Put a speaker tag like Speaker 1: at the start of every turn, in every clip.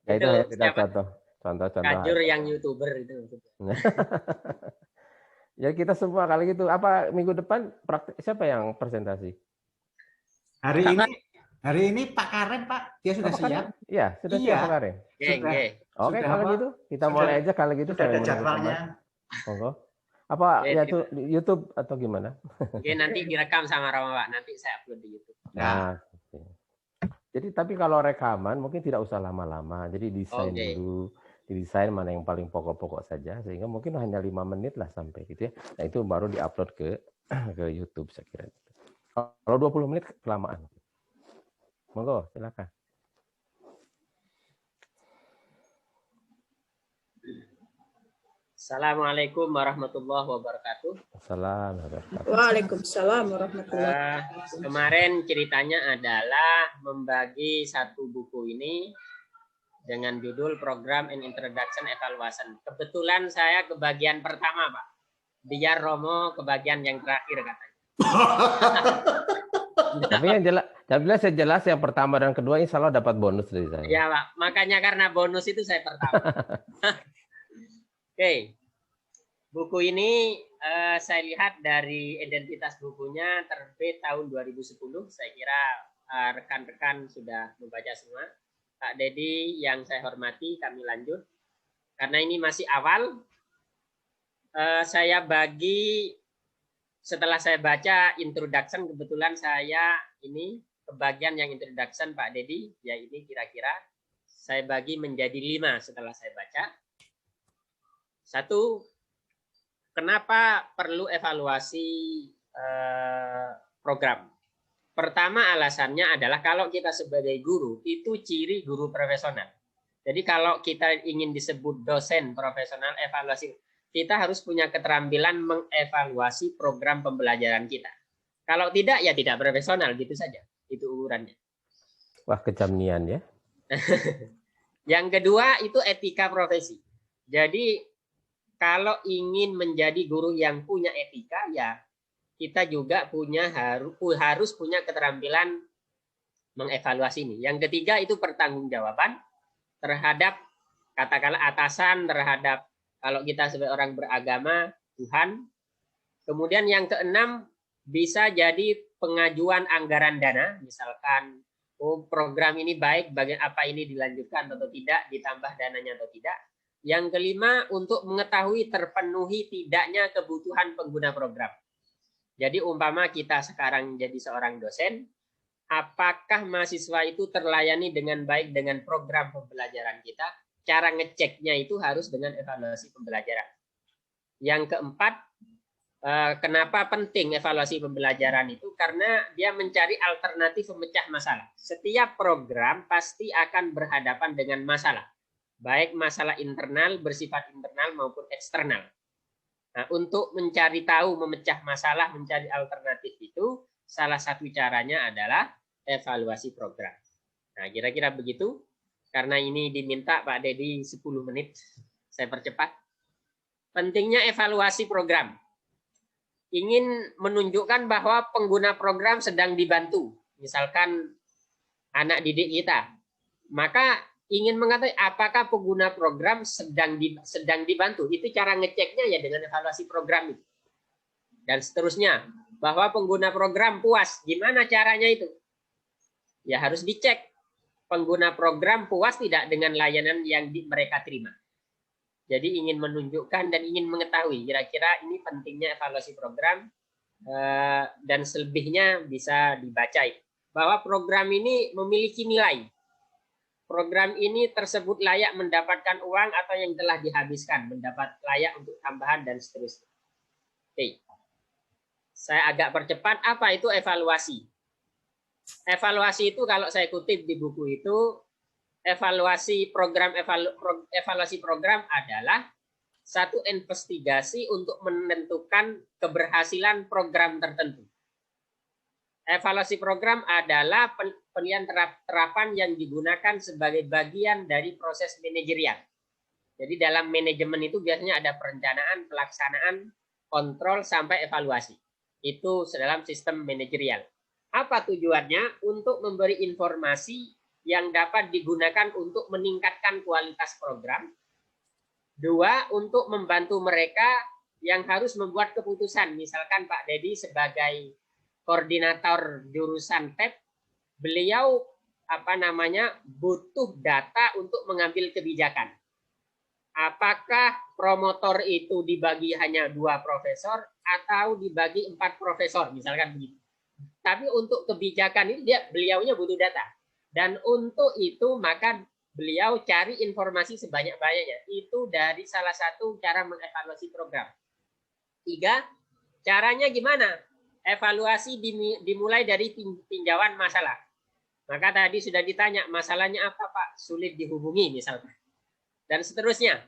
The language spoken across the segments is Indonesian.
Speaker 1: Ya itu
Speaker 2: Itu
Speaker 1: hanya kita
Speaker 2: siapa?
Speaker 1: contoh
Speaker 2: Kajur
Speaker 1: aja.
Speaker 2: yang YouTuber itu maksudnya.
Speaker 1: Ya kita semua kali gitu. Apa minggu depan praktek siapa yang presentasi?
Speaker 3: Hari
Speaker 2: Kak
Speaker 3: ini hari ini Pak Karen, Pak, dia
Speaker 1: Oh,
Speaker 3: sudah
Speaker 1: Pak Karim?
Speaker 3: siap.
Speaker 1: Iya, sudah siap
Speaker 3: Iya,
Speaker 1: Pak Karim.
Speaker 2: Geng,
Speaker 3: sudah
Speaker 2: geng.
Speaker 1: Oke
Speaker 3: sudah
Speaker 1: kalau
Speaker 3: apa?
Speaker 1: gitu kita
Speaker 3: Sudah
Speaker 1: mulai aja kalau gitu
Speaker 3: sudah
Speaker 1: saya
Speaker 3: ada
Speaker 1: menunggu
Speaker 3: jadwalnya.
Speaker 1: kabar. Monggo. Apa
Speaker 2: Oke,
Speaker 1: ya tuh di YouTube atau gimana?
Speaker 2: oke, nanti direkam sama Rama, Pak. Nanti saya upload di YouTube.
Speaker 3: Ya.
Speaker 1: Nah, oke. Jadi tapi kalau rekaman mungkin tidak usah lama-lama. Jadi desain
Speaker 2: Oke.
Speaker 1: dulu, didesain mana yang paling pokok-pokok saja sehingga mungkin hanya 5 menit lah sampai gitu ya. Nah, itu baru diupload ke ke YouTube saya kira. Kalau 20 menit kelamaan. Monggo, silakan.
Speaker 2: Assalamualaikum warahmatullahi wabarakatuh.
Speaker 1: Assalamualaikum.
Speaker 4: Waalaikumsalam warahmatullahi wabarakatuh.
Speaker 2: Kemarin ceritanya adalah membagi satu buku ini dengan judul Program and Introduction Evaluation. Kebetulan saya ke bagian pertama, Pak. Biar Romo ke bagian yang terakhir katanya.
Speaker 1: Tapi yang jelas yang pertama dan kedua insya Allah dapat bonus dari saya.
Speaker 2: Ya, Pak. Makanya karena bonus itu saya pertama. Oke. Buku ini saya lihat dari identitas bukunya terbit tahun 2010. Saya kira rekan-rekan sudah membaca semua. Pak Dedi yang saya hormati, kami lanjut. Karena ini masih awal, saya bagi setelah saya baca introduction, kebetulan saya ini kebagian yang introduction Pak Dedi, ya ini kira-kira saya bagi menjadi 5 setelah saya baca. 1, kenapa perlu evaluasi program? Pertama alasannya adalah kalau kita sebagai guru, itu ciri guru profesional. Jadi kalau kita ingin disebut dosen profesional evaluasi, kita harus punya keterampilan mengevaluasi program pembelajaran kita. Kalau tidak, ya tidak profesional, gitu saja. Itu ukurannya.
Speaker 1: Wah, kejam nian ya.
Speaker 2: Yang kedua, itu etika profesi. Jadi kalau ingin menjadi guru yang punya etika, ya kita juga harus punya keterampilan mengevaluasi ini. Yang ketiga itu pertanggungjawaban terhadap katakanlah atasan, terhadap kalau kita sebagai orang beragama Tuhan. Kemudian yang keenam bisa jadi pengajuan anggaran dana, misalkan program ini baik, bagian apa ini dilanjutkan atau tidak, ditambah dananya atau tidak. Yang kelima untuk mengetahui terpenuhi tidaknya kebutuhan pengguna program. Jadi umpama kita sekarang jadi seorang dosen, apakah mahasiswa itu terlayani dengan baik dengan program pembelajaran kita? Cara ngeceknya itu harus dengan evaluasi pembelajaran. Yang keempat, kenapa penting evaluasi pembelajaran itu? Karena dia mencari alternatif pemecah masalah. Setiap program pasti akan berhadapan dengan masalah. Baik masalah internal, bersifat internal maupun eksternal. Nah, untuk mencari tahu, memecah masalah, mencari alternatif itu, salah satu caranya adalah evaluasi program. Nah, kira-kira begitu. Karena ini diminta Pak Dedi 10 menit, saya percepat. Pentingnya evaluasi program. Ingin menunjukkan bahwa pengguna program sedang dibantu. Misalkan anak didik kita. Maka ingin mengatakan apakah pengguna program sedang dibantu. Itu cara ngeceknya ya dengan evaluasi program itu. Dan seterusnya, bahwa pengguna program puas. Gimana caranya itu? Ya harus dicek. Pengguna program puas tidak dengan layanan yang mereka terima. Jadi ingin menunjukkan dan ingin mengetahui kira-kira ini pentingnya evaluasi program dan selebihnya bisa dibaca. Bahwa program ini memiliki nilai. Program ini tersebut layak mendapatkan uang atau yang telah dihabiskan, mendapat layak untuk tambahan dan seterusnya. Oke. Saya agak percepat, apa itu evaluasi? Evaluasi itu kalau saya kutip di buku itu, evaluasi program adalah satu investigasi untuk menentukan keberhasilan program tertentu. Evaluasi program adalah penilaian terapan yang digunakan sebagai bagian dari proses manajerial. Jadi dalam manajemen itu biasanya ada perencanaan, pelaksanaan, kontrol, sampai evaluasi. Itu dalam sistem manajerial. Apa tujuannya? Untuk memberi informasi yang dapat digunakan untuk meningkatkan kualitas program. 2, untuk membantu mereka yang harus membuat keputusan. Misalkan Pak Dedi sebagai koordinator jurusan TEP, beliau butuh data untuk mengambil kebijakan. Apakah promotor itu dibagi hanya 2 profesor atau dibagi 4 profesor, misalkan begitu. Tapi untuk kebijakan itu beliaunya butuh data. Dan untuk itu maka beliau cari informasi sebanyak-banyaknya. Itu dari salah satu cara mengevaluasi program. 3, caranya gimana? Evaluasi dimulai dari tinjauan masalah. Maka tadi sudah ditanya, masalahnya apa Pak? Sulit dihubungi misalnya. Dan seterusnya.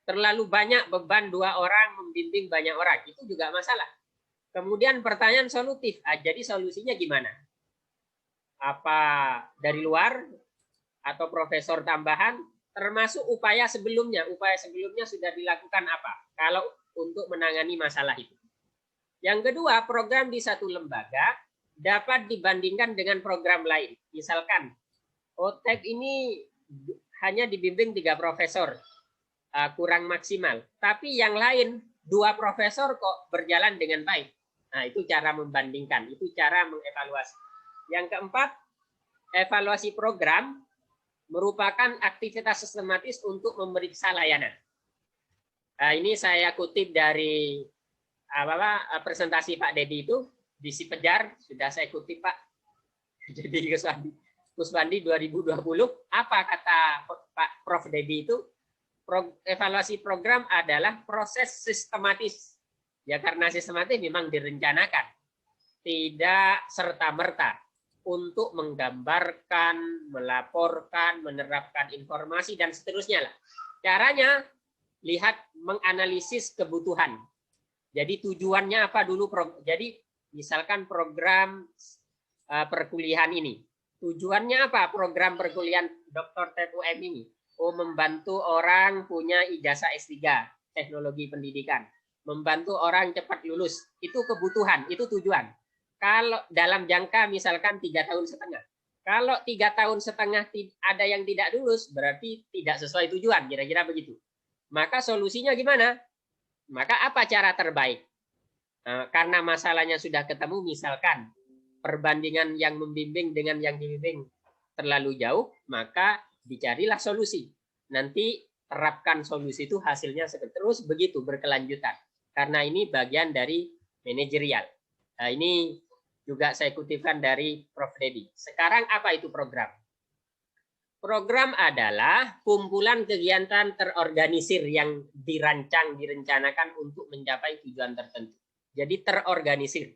Speaker 2: Terlalu banyak beban 2 orang membimbing banyak orang. Itu juga masalah. Kemudian pertanyaan solutif. Jadi solusinya gimana? Apa dari luar atau profesor tambahan, termasuk upaya sebelumnya. Upaya sebelumnya sudah dilakukan apa? Kalau untuk menangani masalah itu. Yang kedua, program di satu lembaga dapat dibandingkan dengan program lain. Misalkan, OTEP ini hanya dibimbing 3 profesor, kurang maksimal. Tapi yang lain 2 profesor kok berjalan dengan baik. Nah, itu cara membandingkan, itu cara mengevaluasi. Yang keempat, evaluasi program merupakan aktivitas sistematis untuk memeriksa layanan. Nah, ini saya kutip dari presentasi Pak Dedi itu di Sipejar, sudah saya kutip Pak. Jadi Kusbandi 2020, apa kata Pak Prof Dedi itu? Evaluasi program adalah proses sistematis. Ya karena sistematis memang direncanakan. Tidak serta-merta untuk menggambarkan, melaporkan, menerapkan informasi, dan seterusnya lah. Caranya, lihat menganalisis kebutuhan. Jadi tujuannya apa dulu? Jadi misalkan program perkuliahan ini. Tujuannya apa program perkuliahan Dr. TEP-UM ini? Membantu orang punya ijazah S3, teknologi pendidikan. Membantu orang cepat lulus. Itu kebutuhan, itu tujuan. Kalau dalam jangka misalkan 3,5 tahun. Kalau 3,5 tahun ada yang tidak lulus, berarti tidak sesuai tujuan, kira-kira begitu. Maka solusinya gimana? Maka apa cara terbaik? Karena masalahnya sudah ketemu, misalkan perbandingan yang membimbing dengan yang dibimbing terlalu jauh, maka dicarilah solusi. Nanti terapkan solusi itu hasilnya terus begitu berkelanjutan. Karena ini bagian dari manajerial. Nah, ini juga saya kutipkan dari Prof. Dedi. Sekarang apa itu program? Program adalah kumpulan kegiatan terorganisir yang direncanakan untuk mencapai tujuan tertentu. Jadi terorganisir.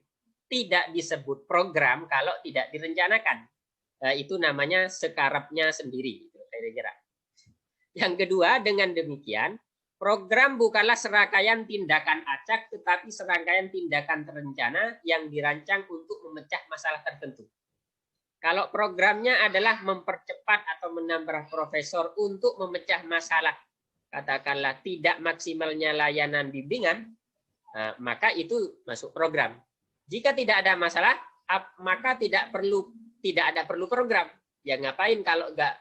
Speaker 2: Tidak disebut program kalau tidak direncanakan. Itu namanya sekarapnya sendiri. Kira-kira. Yang kedua, dengan demikian, program bukanlah serangkaian tindakan acak, tetapi serangkaian tindakan terencana yang dirancang untuk memecah masalah tertentu. Kalau programnya adalah mempercepat atau menambah profesor untuk memecah masalah, katakanlah tidak maksimalnya layanan bimbingan, maka itu masuk program. Jika tidak ada masalah, maka tidak ada perlu program. Ya ngapain kalau enggak?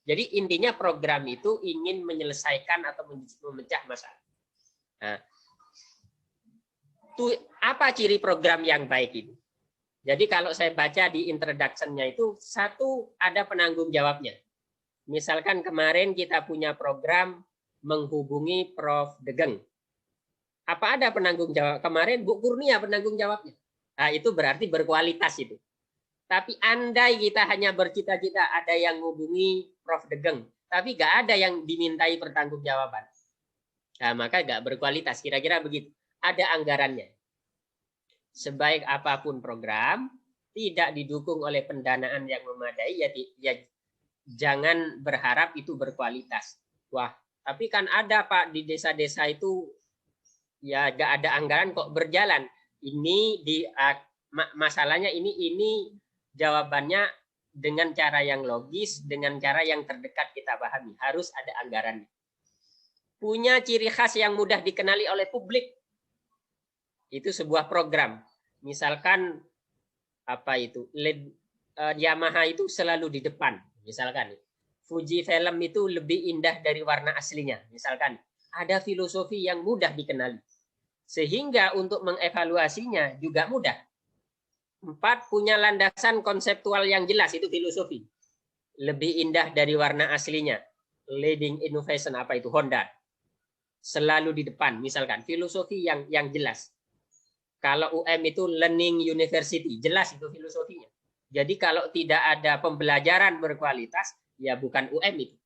Speaker 2: Jadi intinya program itu ingin menyelesaikan atau memecah masalah. Nah, apa ciri program yang baik itu? Jadi kalau saya baca di introduction-nya itu, satu, ada penanggung jawabnya. Misalkan kemarin kita punya program menghubungi Prof. Degeng. Apa ada penanggung jawab? Kemarin Bu Kurnia penanggung jawabnya. Nah, itu berarti berkualitas itu. Tapi andai kita hanya bercita-cita ada yang menghubungi Prof. Degeng, tapi nggak ada yang dimintai pertanggungjawaban. Nah, maka nggak berkualitas. Kira-kira begitu. Ada anggarannya. Sebaik apapun program, tidak didukung oleh pendanaan yang memadai, ya jangan berharap itu berkualitas. Wah, tapi kan ada Pak di desa-desa itu ya nggak ada anggaran kok berjalan. Ini masalahnya ini jawabannya dengan cara yang logis, dengan cara yang terdekat kita pahami. Harus ada anggarannya. Punya ciri khas yang mudah dikenali oleh publik. Itu sebuah program. Misalkan apa itu? Yamaha itu selalu di depan. Misalkan, Fuji film itu lebih indah dari warna aslinya. Misalkan, ada filosofi yang mudah dikenali. Sehingga untuk mengevaluasinya juga mudah. 4, punya landasan konseptual yang jelas, itu filosofi. Lebih indah dari warna aslinya. Leading innovation, apa itu? Honda. Selalu di depan, misalkan. Filosofi yang jelas. Kalau UM itu learning university, jelas itu filosofinya. Jadi kalau tidak ada pembelajaran berkualitas, ya bukan UM itu.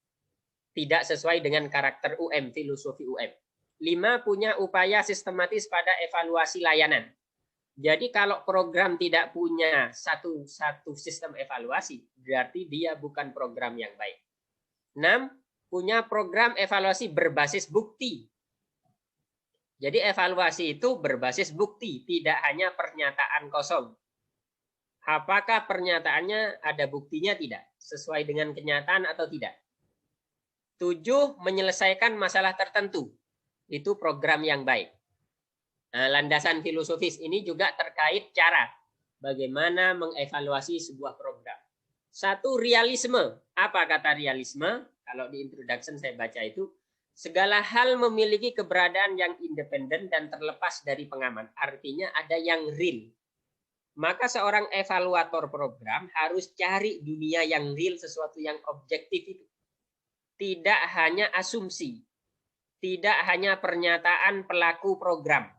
Speaker 2: Tidak sesuai dengan karakter UM, filosofi UM. 5, punya upaya sistematis pada evaluasi layanan. Jadi kalau program tidak punya satu sistem evaluasi, berarti dia bukan program yang baik. 6, punya program evaluasi berbasis bukti. Jadi evaluasi itu berbasis bukti, tidak hanya pernyataan kosong. Apakah pernyataannya ada buktinya tidak? Sesuai dengan kenyataan atau tidak? 7, menyelesaikan masalah tertentu. Itu program yang baik. Nah, landasan filosofis ini juga terkait cara bagaimana mengevaluasi sebuah program. 1, realisme. Apa kata realisme? Kalau di introduction saya baca itu, segala hal memiliki keberadaan yang independen dan terlepas dari pengaman. Artinya ada yang real. Maka seorang evaluator program harus cari dunia yang real, sesuatu yang objektif itu. Tidak hanya asumsi. Tidak hanya pernyataan pelaku program.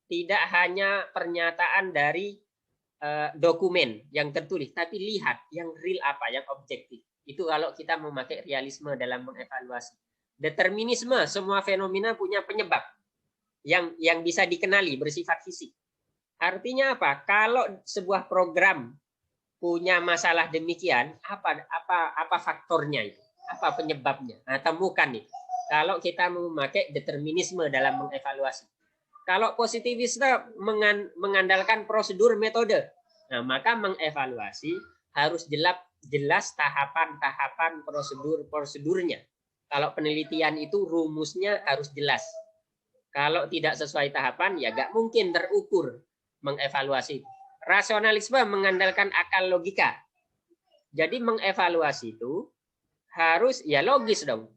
Speaker 2: Tidak hanya pernyataan dari dokumen yang tertulis. Tapi lihat yang real apa, yang objektif. Itu kalau kita memakai realisme dalam mengevaluasi. Determinisme, semua fenomena punya penyebab yang bisa dikenali, bersifat fisik. Artinya apa? Kalau sebuah program punya masalah demikian, apa faktornya itu? Apa penyebabnya? Nah, temukan itu. Kalau kita memakai determinisme dalam mengevaluasi. Kalau positivisme mengandalkan prosedur metode, nah maka mengevaluasi harus jelas tahapan-tahapan prosedurnya. Kalau penelitian itu rumusnya harus jelas. Kalau tidak sesuai tahapan, ya nggak mungkin terukur mengevaluasi. Rasionalisme mengandalkan akal logika. Jadi mengevaluasi itu harus ya logis dong.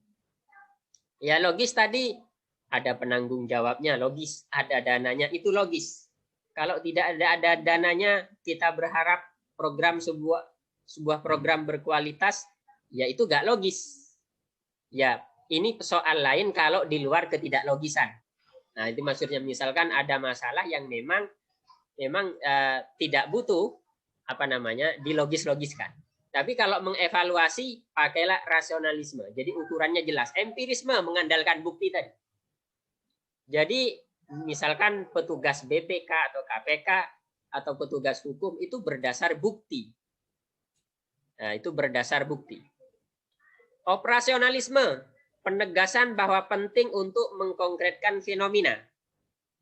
Speaker 2: Ya logis tadi ada penanggung jawabnya, logis. Ada dananya, itu logis. Kalau tidak ada dananya, kita berharap program sebuah program berkualitas, ya itu nggak logis. Ya, ini soal lain kalau di luar ketidaklogisan. Nah, itu maksudnya misalkan ada masalah yang memang tidak butuh dilogis-logiskan. Tapi kalau mengevaluasi pakailah rasionalisme. Jadi ukurannya jelas. Empirisme mengandalkan bukti tadi. Jadi misalkan petugas BPK atau KPK atau petugas hukum itu berdasar bukti. Nah, itu berdasar bukti. Operasionalisme, penegasan bahwa penting untuk mengkonkretkan fenomena.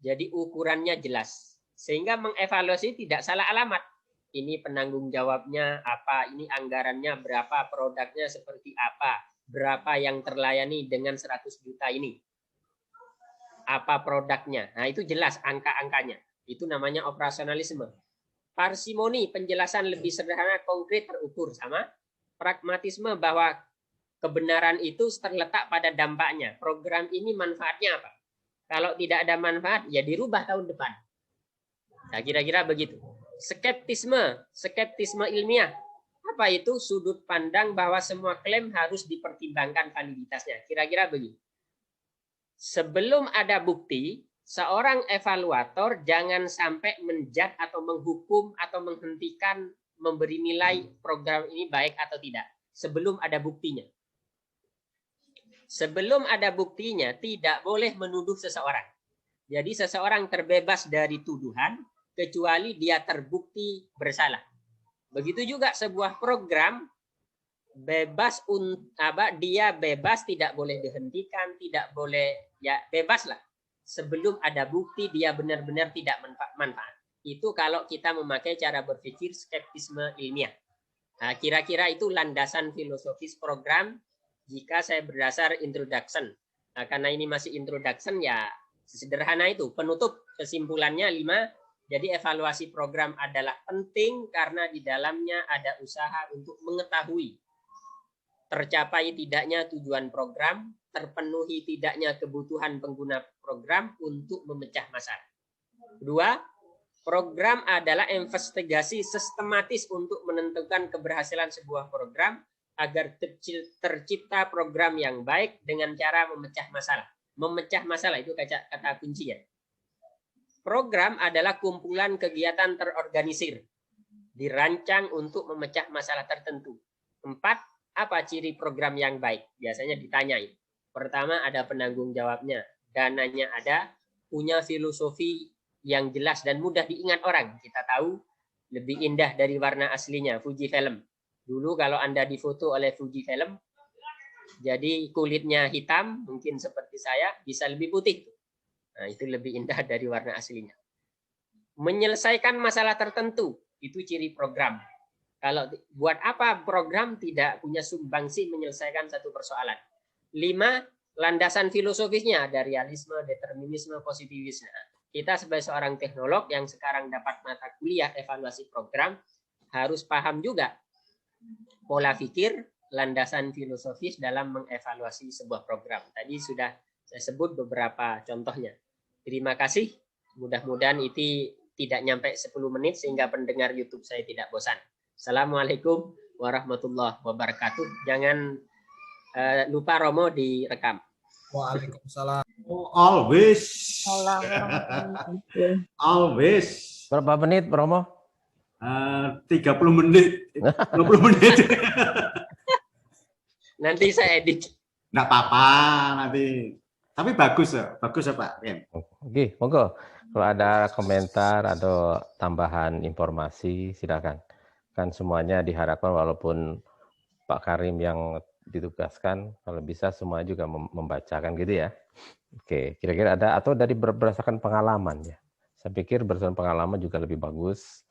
Speaker 2: Jadi ukurannya jelas. Sehingga mengevaluasi tidak salah alamat. Ini penanggung jawabnya apa, ini anggarannya berapa, produknya seperti apa, berapa yang terlayani dengan 100 juta ini. Apa produknya. Nah, itu jelas angka-angkanya. Itu namanya operasionalisme. Parsimoni, penjelasan lebih sederhana, konkret, terukur. Sama pragmatisme bahwa kebenaran itu terletak pada dampaknya. Program ini manfaatnya apa? Kalau tidak ada manfaat, ya dirubah tahun depan. Nah, kira-kira begitu. Skeptisme ilmiah. Apa itu? Sudut pandang bahwa semua klaim harus dipertimbangkan validitasnya. Kira-kira begitu. Sebelum ada bukti, seorang evaluator jangan sampai menjudge atau menghukum atau menghentikan memberi nilai program ini baik atau tidak. Sebelum ada buktinya. Sebelum ada buktinya, tidak boleh menuduh seseorang. Jadi seseorang terbebas dari tuduhan, kecuali dia terbukti bersalah. Begitu juga sebuah program, dia bebas, tidak boleh dihentikan, tidak boleh, ya bebas lah. Sebelum ada bukti, dia benar-benar tidak manfaat. Itu kalau kita memakai cara berpikir skeptisme ilmiah. Nah, kira-kira itu landasan filosofis program. Jika saya berdasar introduction. Nah, karena ini masih introduction, ya sederhana itu. Penutup kesimpulannya 5. Jadi evaluasi program adalah penting karena di dalamnya ada usaha untuk mengetahui tercapai tidaknya tujuan program, terpenuhi tidaknya kebutuhan pengguna program untuk memecah masalah. Kedua, program adalah investigasi sistematis untuk menentukan keberhasilan sebuah program agar tercipta program yang baik dengan cara memecah masalah. Memecah masalah itu kata kuncinya. Program adalah kumpulan kegiatan terorganisir, dirancang untuk memecah masalah tertentu. 4, apa ciri program yang baik? Biasanya ditanyain. Pertama, ada penanggung jawabnya, dananya ada, punya filosofi yang jelas dan mudah diingat orang. Kita tahu lebih indah dari warna aslinya, Fujifilm. Dulu kalau Anda difoto oleh Fujifilm, jadi kulitnya hitam, mungkin seperti saya, bisa lebih putih. Nah, itu lebih indah dari warna aslinya. Menyelesaikan masalah tertentu, itu ciri program. Kalau buat apa program tidak punya sumbangsi menyelesaikan satu persoalan. 5, landasan filosofisnya ada realisme, determinisme, positivisme. Kita sebagai seorang teknolog yang sekarang dapat mata kuliah evaluasi program, harus paham juga pola pikir, landasan filosofis dalam mengevaluasi sebuah program. Tadi sudah saya sebut beberapa contohnya. Terima kasih. Mudah-mudahan itu tidak nyampe 10 menit sehingga pendengar YouTube saya tidak bosan. Assalamualaikum warahmatullahi wabarakatuh. Jangan lupa Romo direkam.
Speaker 5: Waalaikumsalam.
Speaker 3: Oh, always. Always.
Speaker 1: Berapa menit, Romo?
Speaker 3: 30 menit. 20 menit.
Speaker 2: Nanti saya edit.
Speaker 3: Nggak apa-apa nanti. Tapi bagus ya. Bagus ya Pak.
Speaker 1: Oke, monggo. Kalau ada komentar atau tambahan informasi, silakan. Kan semuanya diharapkan walaupun Pak Karim yang ditugaskan, kalau bisa semua juga membacakan gitu ya. Oke, kira-kira ada atau dari berdasarkan pengalaman ya. Saya pikir berdasarkan pengalaman juga lebih bagus.